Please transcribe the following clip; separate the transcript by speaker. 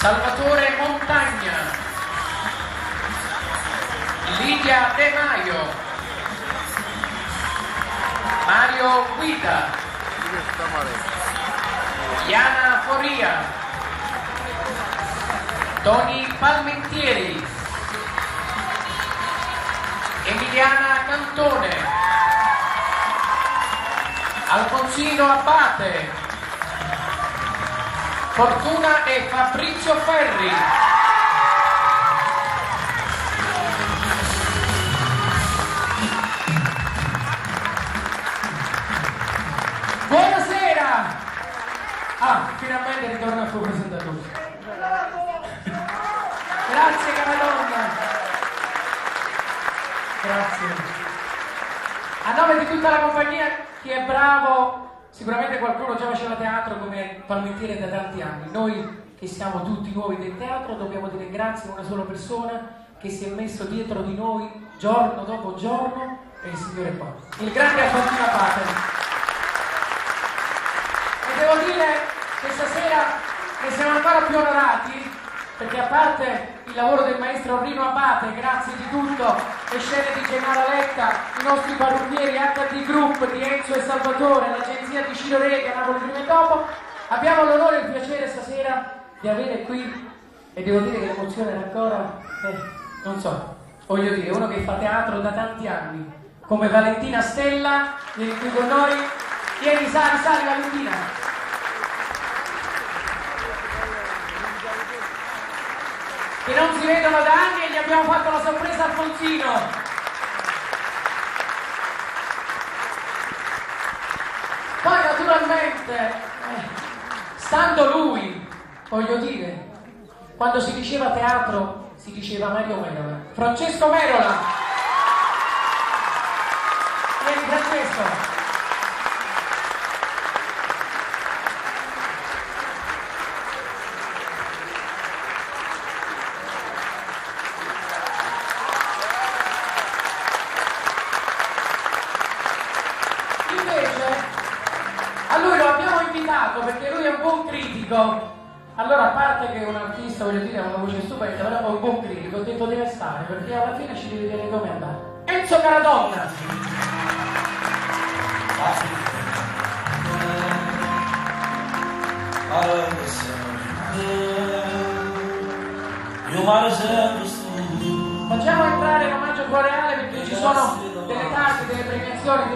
Speaker 1: Salvatore Montagna, Lidia De Maio, Mario Guida, Iana Foria, Toni Palmentieri, Emiliana Cantone, Alfonsino Abate, Fortuna e Fabrizio Ferri. Buonasera! Finalmente ritorna il suo presentatore. Grazie cara donna. Grazie. A nome di tutta la compagnia, chi è bravo, sicuramente qualcuno già faceva teatro come Palmentieri da tanti anni. Noi che siamo tutti nuovi del teatro dobbiamo dire grazie a una sola persona che si è messo dietro di noi giorno dopo giorno, e il signore qua, il grande Alfonsino Abate. E devo dire che stasera ne siamo ancora più onorati, perché a parte il lavoro del maestro Rino Abate, grazie di tutto, le scene di Gennaro Letta, i nostri parrucchieri HD Group di Enzo e Salvatore, l'agenzia di Ciro Rega, Napoli Prima e Dopo, abbiamo l'onore e il piacere stasera di avere qui, e devo dire che l'emozione è ancora, non so, voglio dire, uno che fa teatro da tanti anni, come Valentina Stella, vieni qui con noi, vieni, sali Valentina. Che non si vedono da anni e gli abbiamo fatto la sorpresa a Alfonsino. Poi naturalmente, stando lui, voglio dire, quando si diceva teatro si diceva Mario Merola. Francesco Merola! Vieni Francesco! A lui lo abbiamo invitato perché lui è un buon critico. Allora, a parte che è un artista, voglio dire, ha una voce stupenda, però è un buon critico, ho detto deve stare, perché alla fine ci deve dire come andare. Enzo Caradonna! Facciamo entrare l'omaggio floreale perché ci sono delle case, delle premiazioni.